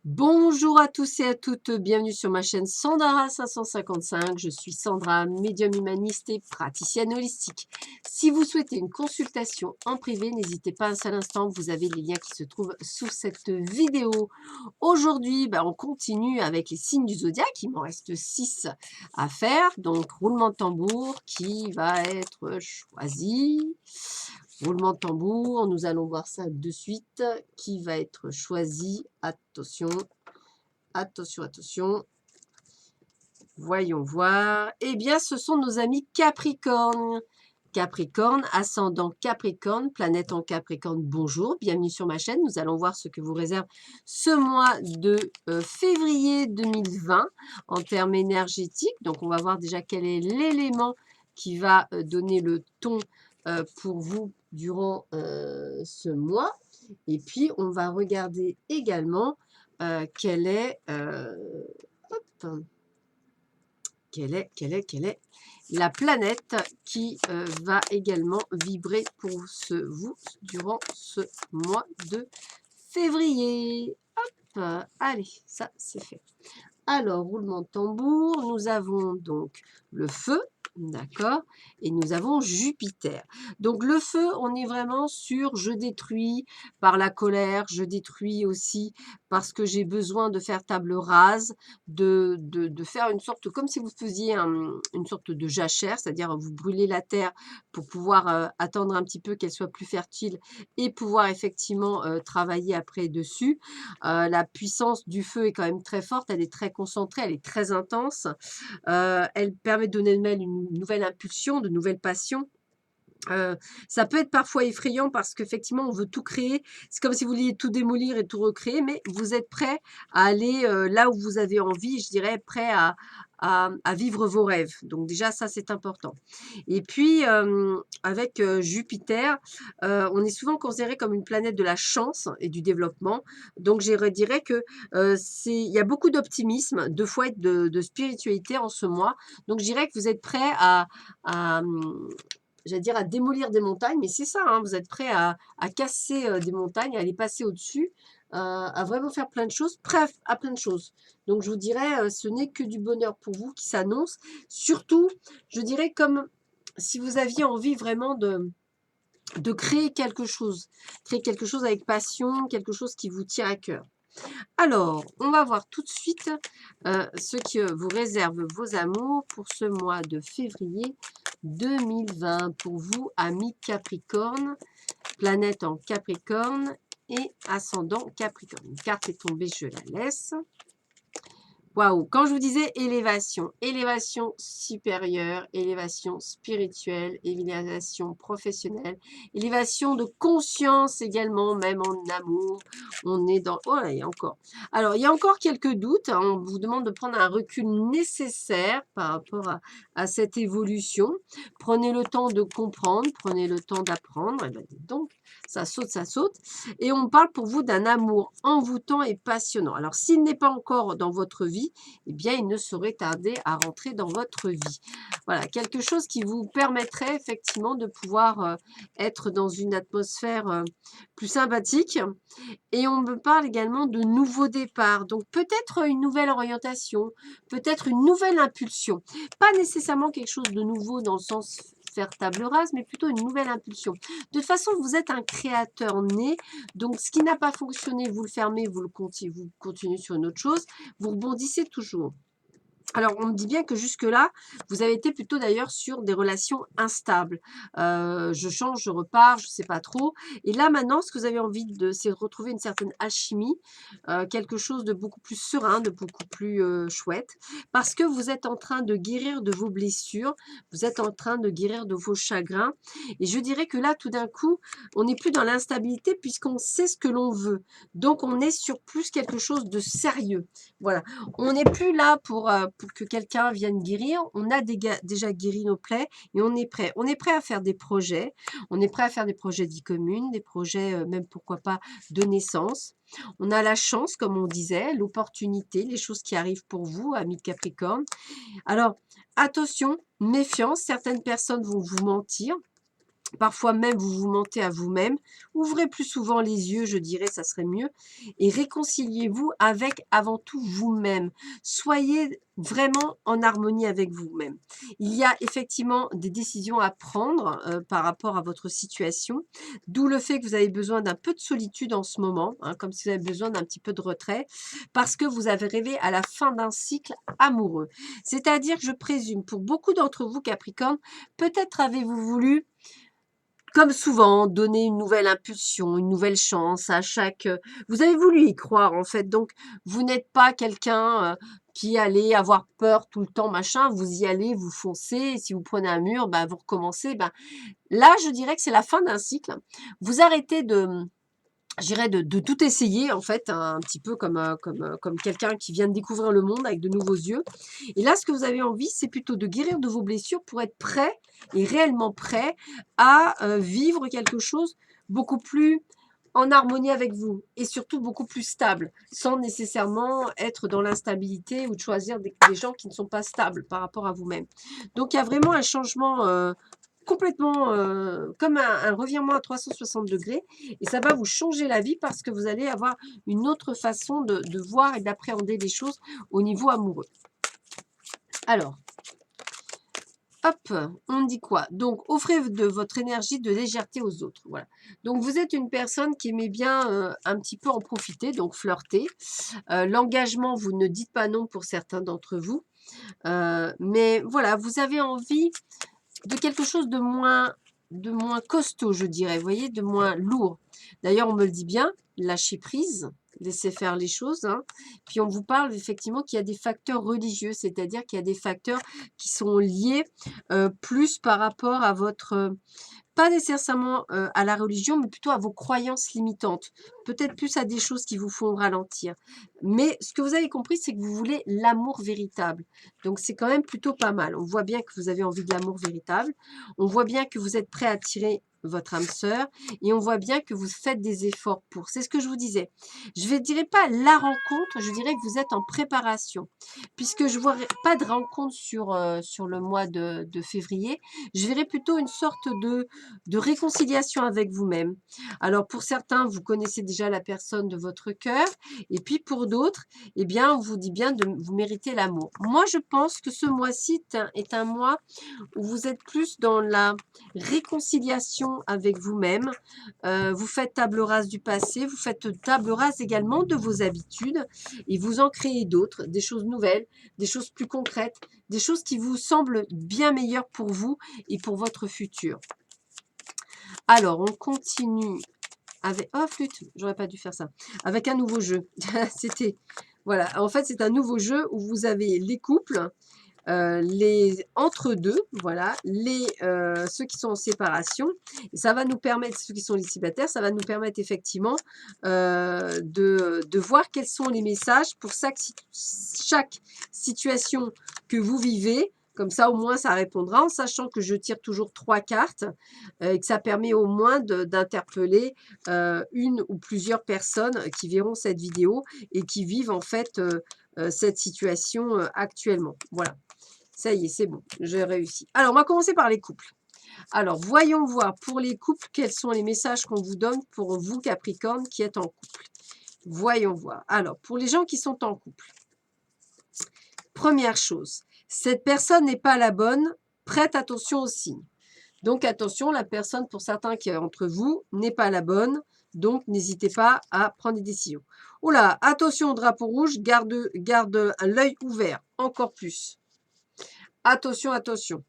Bonjour à tous et à toutes, bienvenue sur ma chaîne Sandra 555. Je suis Sandra, médium humaniste et praticienne holistique. Si vous souhaitez une consultation en privé, n'hésitez pas un seul instant, vous avez les liens qui se trouvent sous cette vidéo. Aujourd'hui, on continue avec les signes du zodiaque, il m'en reste 6 à faire. Donc, roulement de tambour qui va être choisi. Roulement de tambour, nous allons voir ça de suite. Qui va être choisi? Attention, attention, attention. Voyons voir. Eh bien, ce sont nos amis Capricorne. Capricorne, ascendant Capricorne, planète en Capricorne, bonjour, bienvenue sur ma chaîne. Nous allons voir ce que vous réserve ce mois de février 2020 en termes énergétiques. Donc, on va voir déjà quel est l'élément qui va donner le ton pour vous durant ce mois. Et puis, on va regarder également quelle est la planète qui va également vibrer pour vous durant ce mois de février. Hop, allez, ça c'est fait. Alors, roulement de tambour, nous avons donc le feu, d'accord, et nous avons Jupiter. Donc, le feu, on est vraiment sur je détruis par la colère, je détruis aussi parce que j'ai besoin de faire table rase, de faire une sorte, comme si vous faisiez une sorte de jachère, c'est-à-dire vous brûlez la terre pour pouvoir attendre un petit peu qu'elle soit plus fertile et pouvoir effectivement travailler après dessus. La puissance du feu est quand même très forte, elle est très concentrée, elle est très intense. Elle permet de donner une nouvelle impulsion, de nouvelles passions. Ça peut être parfois effrayant parce qu'effectivement, on veut tout créer. C'est comme si vous vouliez tout démolir et tout recréer, mais vous êtes prêt à aller là où vous avez envie, je dirais, prêt à vivre vos rêves. Donc déjà, ça, c'est important. Et puis, avec Jupiter, on est souvent considéré comme une planète de la chance et du développement. Donc, je dirais que il y a beaucoup d'optimisme, de foi et de spiritualité en ce mois. Donc, je dirais que vous êtes prêt à j'allais dire à démolir des montagnes, mais c'est ça, hein, vous êtes prêt à casser des montagnes, à les passer au-dessus, à vraiment faire plein de choses, prêt à plein de choses. Donc je vous dirais, ce n'est que du bonheur pour vous qui s'annonce. Surtout, je dirais comme si vous aviez envie vraiment de créer quelque chose avec passion, quelque chose qui vous tient à cœur. Alors, on va voir tout de suite ce que vous réserve vos amours pour ce mois de février 2020. Pour vous, amis Capricorne, planète en Capricorne et ascendant Capricorne. Une carte est tombée, je la laisse. Waouh, quand je vous disais élévation, élévation supérieure, élévation spirituelle, élévation professionnelle, élévation de conscience également, même en amour, on est dans... Oh là, il y a encore. Alors, il y a encore quelques doutes, hein, on vous demande de prendre un recul nécessaire par rapport à cette évolution. Prenez le temps de comprendre, prenez le temps d'apprendre, et bien donc, ça saute, ça saute. Et on parle pour vous d'un amour envoûtant et passionnant. Alors, s'il n'est pas encore dans votre vie, eh bien, il ne saurait tarder à rentrer dans votre vie. Voilà, quelque chose qui vous permettrait effectivement de pouvoir être dans une atmosphère plus sympathique. Et on me parle également de nouveaux départs. Donc, peut-être une nouvelle orientation, peut-être une nouvelle impulsion. Pas nécessairement quelque chose de nouveau dans le sens faire table rase, mais plutôt une nouvelle impulsion. De toute façon, vous êtes un créateur né, donc ce qui n'a pas fonctionné, vous le fermez, vous continuez sur une autre chose, vous rebondissez toujours. Alors, on me dit bien que jusque-là, vous avez été plutôt d'ailleurs sur des relations instables. Je change, je repars, je ne sais pas trop. Et là, maintenant, ce que vous avez envie de, c'est de retrouver une certaine alchimie, quelque chose de beaucoup plus serein, de beaucoup plus chouette, parce que vous êtes en train de guérir de vos blessures, vous êtes en train de guérir de vos chagrins. Et je dirais que là, tout d'un coup, on n'est plus dans l'instabilité puisqu'on sait ce que l'on veut. Donc, on est sur plus quelque chose de sérieux. Voilà. On n'est plus là pour que quelqu'un vienne guérir. On a déjà guéri nos plaies et on est prêt. On est prêt à faire des projets. On est prêt à faire des projets de vie commune, des projets même pourquoi pas de naissance. On a la chance, comme on disait, l'opportunité, les choses qui arrivent pour vous, amis de Capricorne. Alors, attention, méfiance, certaines personnes vont vous mentir. Parfois même, vous vous mentez à vous-même. Ouvrez plus souvent les yeux, je dirais, ça serait mieux. Et réconciliez-vous avec, avant tout, vous-même. Soyez vraiment en harmonie avec vous-même. Il y a effectivement des décisions à prendre par rapport à votre situation. D'où le fait que vous avez besoin d'un peu de solitude en ce moment, hein, comme si vous avez besoin d'un petit peu de retrait, parce que vous avez rêvé à la fin d'un cycle amoureux. C'est-à-dire, je présume, pour beaucoup d'entre vous, Capricorne, peut-être avez-vous voulu comme souvent, donner une nouvelle impulsion, une nouvelle chance à chaque vous avez voulu y croire en fait, donc vous n'êtes pas quelqu'un, qui allait avoir peur tout le temps machin, vous y allez, vous foncez et si vous prenez un mur, bah, vous recommencez, ben, là je dirais que c'est la fin d'un cycle. Vous arrêtez de, je dirais de tout essayer en fait, un petit peu comme, comme quelqu'un qui vient de découvrir le monde avec de nouveaux yeux. Et là, ce que vous avez envie, c'est plutôt de guérir de vos blessures pour être prêt et réellement prêt à vivre quelque chose beaucoup plus en harmonie avec vous et surtout beaucoup plus stable, sans nécessairement être dans l'instabilité ou de choisir des gens qui ne sont pas stables par rapport à vous-même. Donc, il y a vraiment un changement complètement comme un revirement à 360 degrés et ça va vous changer la vie parce que vous allez avoir une autre façon de voir et d'appréhender les choses au niveau amoureux. Alors, hop, on dit quoi? Donc, offrez de votre énergie de légèreté aux autres. Voilà. Donc, vous êtes une personne qui aimait bien un petit peu en profiter, donc flirter. L'engagement, vous ne dites pas non pour certains d'entre vous. Mais voilà, vous avez envie de quelque chose de moins costaud, je dirais, vous voyez, de moins lourd. D'ailleurs, on me le dit bien, lâcher prise, laisser faire les choses. Hein. Puis on vous parle effectivement qu'il y a des facteurs religieux, c'est-à-dire qu'il y a des facteurs qui sont liés plus par rapport à votre pas nécessairement à la religion, mais plutôt à vos croyances limitantes. Peut-être plus à des choses qui vous font ralentir. Mais ce que vous avez compris, c'est que vous voulez l'amour véritable. Donc c'est quand même plutôt pas mal. On voit bien que vous avez envie de l'amour véritable. On voit bien que vous êtes prêt à tirer votre âme sœur et on voit bien que vous faites des efforts pour. C'est ce que je vous disais. Je ne dirais pas la rencontre, je dirais que vous êtes en préparation. Puisque je ne vois pas de rencontre sur le mois de février, je verrais plutôt une sorte de réconciliation avec vous-même. Alors pour certains, vous connaissez déjà la personne de votre cœur, et puis pour d'autres, eh bien, on vous dit bien de vous mériter l'amour. Moi, je pense que ce mois-ci est un mois où vous êtes plus dans la réconciliation avec vous-même. Vous faites table rase du passé, vous faites table rase également de vos habitudes, et vous en créez d'autres, des choses nouvelles, des choses plus concrètes, des choses qui vous semblent bien meilleures pour vous et pour votre futur. Alors, on continue avec... Oh, flûte, j'aurais pas dû faire ça. Avec un nouveau jeu. C'était... Voilà, en fait, c'est un nouveau jeu où vous avez les couples, les entre-deux, voilà, ceux qui sont en séparation. Et ça va nous permettre, ceux qui sont les célibataires, ça va nous permettre effectivement de voir quels sont les messages pour chaque situation que vous vivez. Comme ça, au moins, ça répondra en sachant que je tire toujours 3 cartes et que ça permet au moins d'interpeller une ou plusieurs personnes qui verront cette vidéo et qui vivent en fait cette situation actuellement. Voilà. Ça y est, c'est bon, j'ai réussi. Alors, on va commencer par les couples. Alors, voyons voir pour les couples quels sont les messages qu'on vous donne pour vous, Capricorne, qui êtes en couple. Voyons voir. Alors, pour les gens qui sont en couple, première chose, cette personne n'est pas la bonne, prête attention aux signes. Donc, attention, la personne, pour certains qui est entre vous, n'est pas la bonne. Donc, n'hésitez pas à prendre des décisions. Oh là, attention au drapeau rouge, garde l'œil ouvert, encore plus. Attention, attention.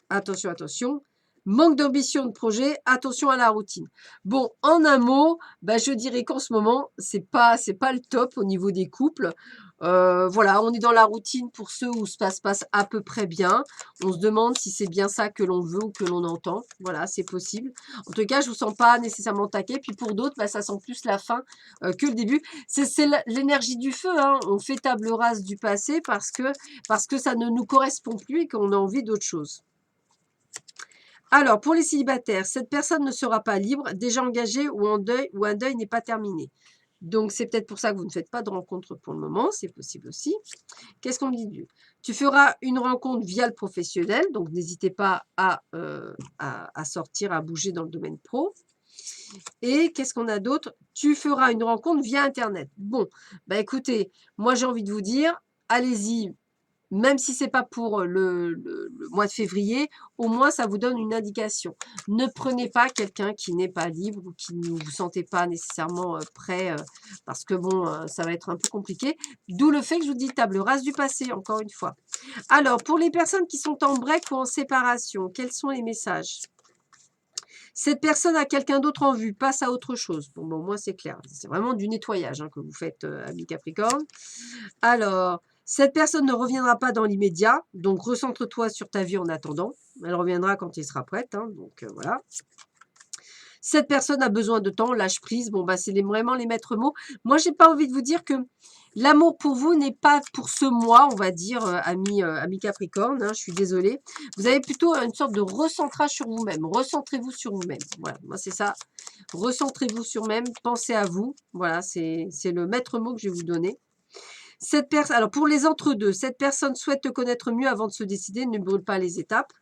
Attention, attention. Manque d'ambition de projet, attention à la routine. Bon, en un mot, bah, je dirais qu'en ce moment, c'est pas le top au niveau des couples. Voilà, on est dans la routine pour ceux où ça se passe à peu près bien. On se demande si c'est bien ça que l'on veut ou que l'on entend. Voilà, c'est possible. En tout cas, je ne vous sens pas nécessairement taqué. Puis pour d'autres, bah, ça sent plus la fin que le début. C'est l'énergie du feu. Hein. On fait table rase du passé parce que ça ne nous correspond plus et qu'on a envie d'autre chose. Alors, pour les célibataires, cette personne ne sera pas libre, déjà engagée ou en deuil, ou un deuil n'est pas terminé. Donc, c'est peut-être pour ça que vous ne faites pas de rencontre pour le moment. C'est possible aussi. Qu'est-ce qu'on me dit? Tu feras une rencontre via le professionnel. Donc, n'hésitez pas à sortir, à bouger dans le domaine pro. Et qu'est-ce qu'on a d'autre? Tu feras une rencontre via Internet. Bon, bah écoutez, moi j'ai envie de vous dire, allez-y, même si c'est pas pour le mois de février, au moins ça vous donne une indication. Ne prenez pas quelqu'un qui n'est pas libre ou qui ne vous sentez pas nécessairement prêt, parce que bon, ça va être un peu compliqué. D'où le fait que je vous dis table rase du passé, encore une fois. Alors, pour les personnes qui sont en break ou en séparation, quels sont les messages? Cette personne a quelqu'un d'autre en vue, passe à autre chose. Bon, moi, c'est clair. C'est vraiment du nettoyage que vous faites, ami Capricorne. Alors, cette personne ne reviendra pas dans l'immédiat. Donc, recentre-toi sur ta vie en attendant. Elle reviendra quand elle sera prête. Donc, voilà. Cette personne a besoin de temps, lâche prise. Bon, bah, c'est vraiment les maîtres mots. Moi, j'ai pas envie de vous dire que l'amour pour vous n'est pas pour ce mois, on va dire, ami Capricorne. Je suis désolée. Vous avez plutôt une sorte de recentrage sur vous-même. Recentrez-vous sur vous-même. Voilà, moi, c'est ça. Recentrez-vous sur vous-même. Pensez à vous. Voilà, c'est le maître mot que je vais vous donner. Alors, pour les entre-deux, cette personne souhaite te connaître mieux avant de se décider. Ne brûle pas les étapes.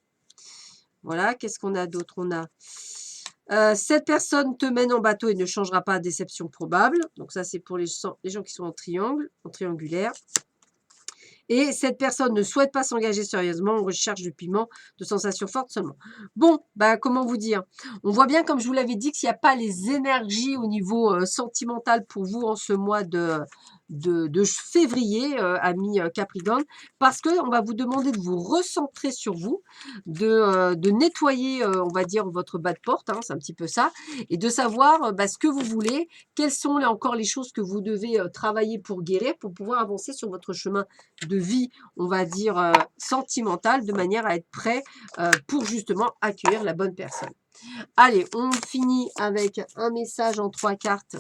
Voilà, qu'est-ce qu'on a d'autre? On a... cette personne te mène en bateau et ne changera pas à déception probable. Donc ça, c'est pour les gens qui sont en triangle, en triangulaire. Et cette personne ne souhaite pas s'engager sérieusement, on recherche de piment, de sensations fortes seulement. Bon, bah comment vous dire? On voit bien, comme je vous l'avais dit, qu'il n'y a pas les énergies au niveau sentimental pour vous en ce mois de février, ami Capricorne, parce qu'on va vous demander de vous recentrer sur vous, de nettoyer, on va dire, votre bas de porte, c'est un petit peu ça, et de savoir ce que vous voulez, quelles sont encore les choses que vous devez travailler pour guérir, pour pouvoir avancer sur votre chemin de vie, on va dire, sentimentale, de manière à être prêt pour justement accueillir la bonne personne. Allez, on finit avec un message en 3 cartes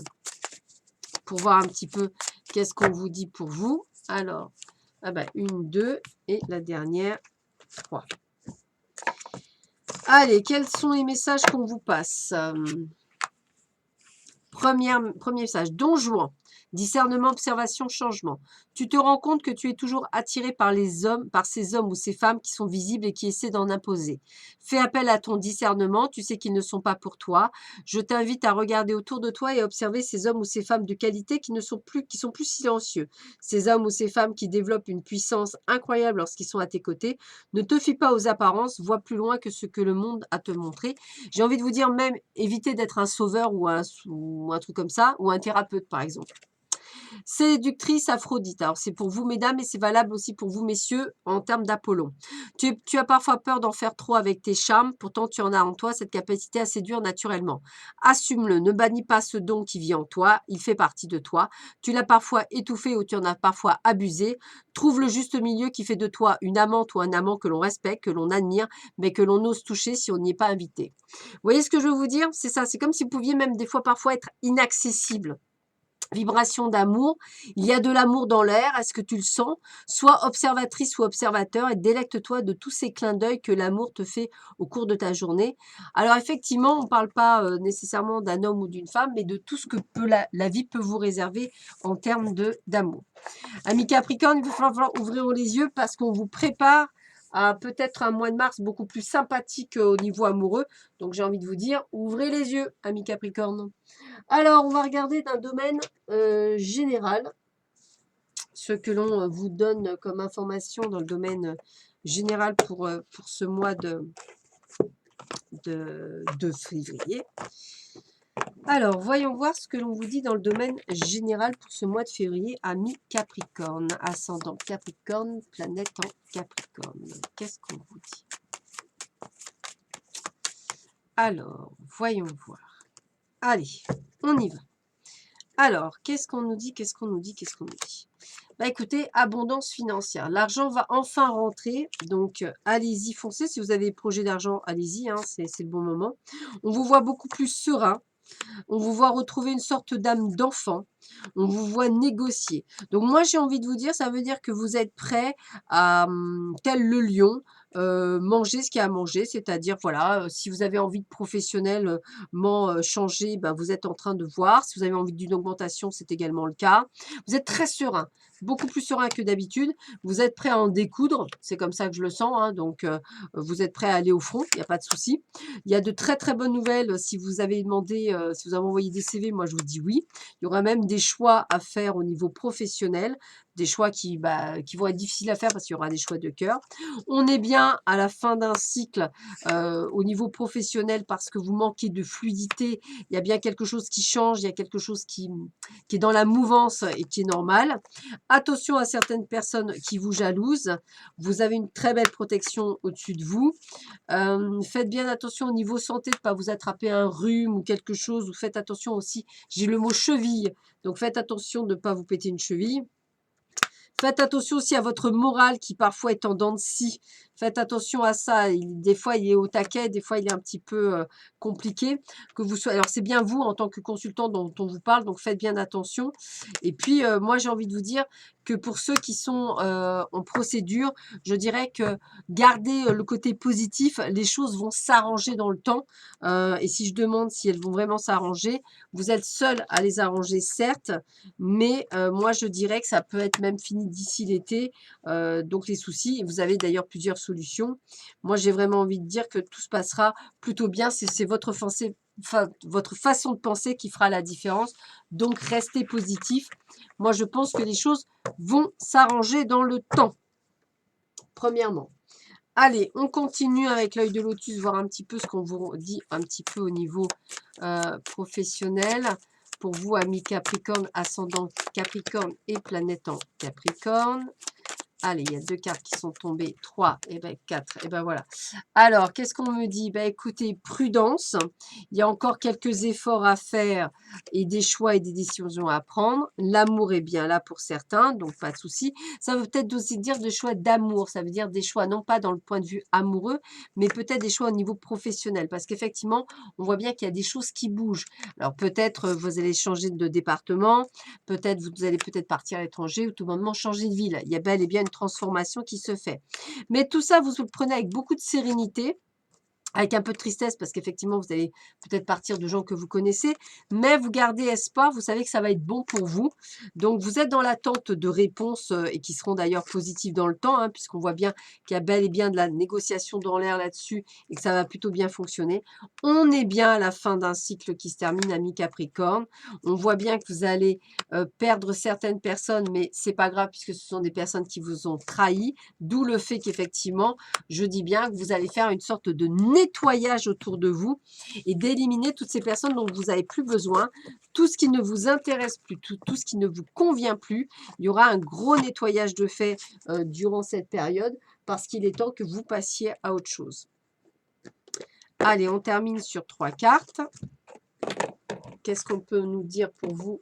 pour voir un petit peu qu'est-ce qu'on vous dit pour vous. Alors, 1, 2 et la dernière, 3. Allez, quels sont les messages qu'on vous passe? Premier message, Don Juan. Discernement, observation, changement. Tu te rends compte que tu es toujours attiré par les hommes, par ces hommes ou ces femmes qui sont visibles et qui essaient d'en imposer. Fais appel à ton discernement, tu sais qu'ils ne sont pas pour toi. Je t'invite à regarder autour de toi et à observer ces hommes ou ces femmes de qualité qui sont plus silencieux. Ces hommes ou ces femmes qui développent une puissance incroyable lorsqu'ils sont à tes côtés. Ne te fie pas aux apparences, vois plus loin que ce que le monde a te montré. J'ai envie de vous dire même, évitez d'être un sauveur ou un truc comme ça, ou un thérapeute par exemple. Séductrice Aphrodite. Alors, c'est pour vous, mesdames, et c'est valable aussi pour vous, messieurs, en termes d'Apollon. Tu as parfois peur d'en faire trop avec tes charmes, pourtant tu en as en toi cette capacité à séduire naturellement. Assume-le, ne bannis pas ce don qui vit en toi, il fait partie de toi. Tu l'as parfois étouffé ou tu en as parfois abusé. Trouve le juste milieu qui fait de toi une amante ou un amant que l'on respecte, que l'on admire, mais que l'on ose toucher si on n'y est pas invité. Vous voyez ce que je veux vous dire? C'est ça, c'est comme si vous pouviez même des fois parfois être inaccessible. Vibration d'amour, il y a de l'amour dans l'air, est-ce que tu le sens? Sois observatrice ou observateur et délecte-toi de tous ces clins d'œil que l'amour te fait au cours de ta journée. Alors effectivement, on ne parle pas nécessairement d'un homme ou d'une femme, mais de tout ce que la vie peut vous réserver en termes d'amour. Amis Capricorne, il va falloir ouvrir les yeux parce qu'on vous prépare à peut-être un mois de mars beaucoup plus sympathique au niveau amoureux. Donc j'ai envie de vous dire, ouvrez les yeux, amis Capricorne. Alors, on va regarder d'un domaine général, ce que l'on vous donne comme information dans le domaine général pour ce mois de février. Alors, voyons voir ce que l'on vous dit dans le domaine général pour ce mois de février, amis Capricorne, ascendant Capricorne, planète en Capricorne. Qu'est-ce qu'on vous dit? Alors, voyons voir. Allez, on y va. Alors, qu'est-ce qu'on nous dit? Qu'est-ce qu'on nous dit? Qu'est-ce qu'on nous dit? Écoutez, abondance financière. L'argent va enfin rentrer. Donc, allez-y, foncez. Si vous avez des projets d'argent, allez-y. C'est le bon moment. On vous voit beaucoup plus serein. On vous voit retrouver une sorte d'âme d'enfant. On vous voit négocier. Donc, moi, j'ai envie de vous dire, ça veut dire que vous êtes prêt à, tel le lion, manger ce qu'il y a à manger, c'est-à-dire, voilà, si vous avez envie de professionnellement, changer, ben, vous êtes en train de voir. Si vous avez envie d'une augmentation, c'est également le cas. Vous êtes très serein, beaucoup plus serein que d'habitude. Vous êtes prêt à en découdre, c'est comme ça que je le sens, hein, donc vous êtes prêt à aller au front, il n'y a pas de souci. Il y a de très, très bonnes nouvelles si vous avez demandé, si vous avez envoyé des CV, moi je vous dis oui. Il y aura même des choix à faire au niveau professionnel, des choix qui, bah, qui vont être difficiles à faire parce qu'il y aura des choix de cœur. On est bien à la fin d'un cycle au niveau professionnel parce que vous manquez de fluidité. Il y a bien quelque chose qui change, il y a quelque chose qui est dans la mouvance et qui est normal. Attention à certaines personnes qui vous jalousent. Vous avez une très belle protection au-dessus de vous. Faites bien attention au niveau santé de ne pas vous attraper un rhume ou quelque chose. Ou faites attention aussi, j'ai le mot cheville. Donc faites attention de ne pas vous péter une cheville. Faites attention aussi à votre morale qui parfois est en dents de scie. Faites attention à ça. Des fois, il est au taquet, des fois, il est un petit peu compliqué. Que vous soyez... Alors, c'est bien vous en tant que consultant dont on vous parle, donc faites bien attention. Et puis, moi, j'ai envie de vous dire que pour ceux qui sont en procédure, je dirais que gardez le côté positif. Les choses vont s'arranger dans le temps. Et si je demande si elles vont vraiment s'arranger, vous êtes seul à les arranger, certes, mais moi, je dirais que ça peut être même fini d'ici l'été. Donc, les soucis, vous avez d'ailleurs plusieurs solutions. Moi, j'ai vraiment envie de dire que tout se passera plutôt bien. C'est votre votre façon de penser qui fera la différence. Donc, restez positif. Moi, je pense que les choses vont s'arranger dans le temps, premièrement. Allez, on continue avec l'œil de lotus, voir un petit peu ce qu'on vous dit un petit peu au niveau professionnel. Pour vous, amis Capricorne, ascendant Capricorne et planète en Capricorne. Allez, il y a 2 cartes qui sont tombées, 3 et ben 4, et ben voilà. Alors, qu'est-ce qu'on me dit? Ben écoutez, prudence, il y a encore quelques efforts à faire et des choix et des décisions à prendre. L'amour est bien là pour certains, donc pas de souci. Ça veut peut-être aussi dire des choix d'amour, ça veut dire des choix non pas dans le point de vue amoureux, mais peut-être des choix au niveau professionnel, parce qu'effectivement, on voit bien qu'il y a des choses qui bougent. Alors peut-être vous allez changer de département, peut-être vous allez peut-être partir à l'étranger ou tout bonnement changer de ville. Il y a bel et bien une transformation qui se fait. Mais tout ça, vous le prenez avec beaucoup de sérénité, avec un peu de tristesse parce qu'effectivement, vous allez peut-être partir de gens que vous connaissez, mais vous gardez espoir, vous savez que ça va être bon pour vous. Donc, vous êtes dans l'attente de réponses et qui seront d'ailleurs positives dans le temps, hein, puisqu'on voit bien qu'il y a bel et bien de la négociation dans l'air là-dessus et que ça va plutôt bien fonctionner. On est bien à la fin d'un cycle qui se termine, ami Capricorne. On voit bien que vous allez perdre certaines personnes, mais c'est pas grave puisque ce sont des personnes qui vous ont trahi, d'où le fait qu'effectivement, je dis bien que vous allez faire une sorte de nettoyage autour de vous et d'éliminer toutes ces personnes dont vous n'avez plus besoin, tout ce qui ne vous intéresse plus, tout ce qui ne vous convient plus. Il y aura un gros nettoyage de fait durant cette période parce qu'il est temps que vous passiez à autre chose. Allez, on termine sur 3 cartes. Qu'est-ce qu'on peut nous dire pour vous,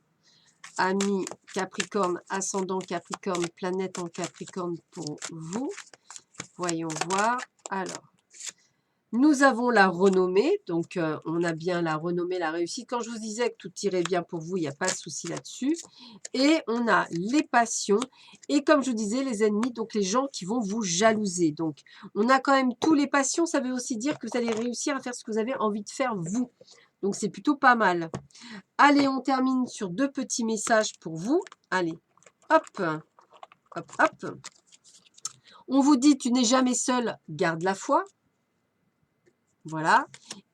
amis Capricorne, ascendant Capricorne, planète en Capricorne pour vous? Voyons voir. Alors, nous avons la renommée, donc on a bien la renommée, la réussite. Quand je vous disais que tout irait bien pour vous, il n'y a pas de souci là-dessus. Et on a les passions et comme je vous disais, les ennemis, donc les gens qui vont vous jalouser. Donc, on a quand même tous les passions, ça veut aussi dire que vous allez réussir à faire ce que vous avez envie de faire vous. Donc, c'est plutôt pas mal. Allez, on termine sur 2 petits messages pour vous. Allez, hop, hop, hop. On vous dit, tu n'es jamais seul, garde la foi. Voilà.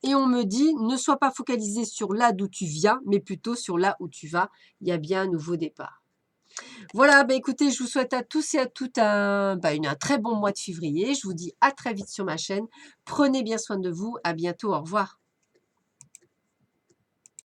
Et on me dit, ne sois pas focalisé sur là d'où tu viens, mais plutôt sur là où tu vas. Il y a bien un nouveau départ. Voilà, bah écoutez, je vous souhaite à tous et à toutes un très bon mois de février. Je vous dis à très vite sur ma chaîne. Prenez bien soin de vous. À bientôt. Au revoir.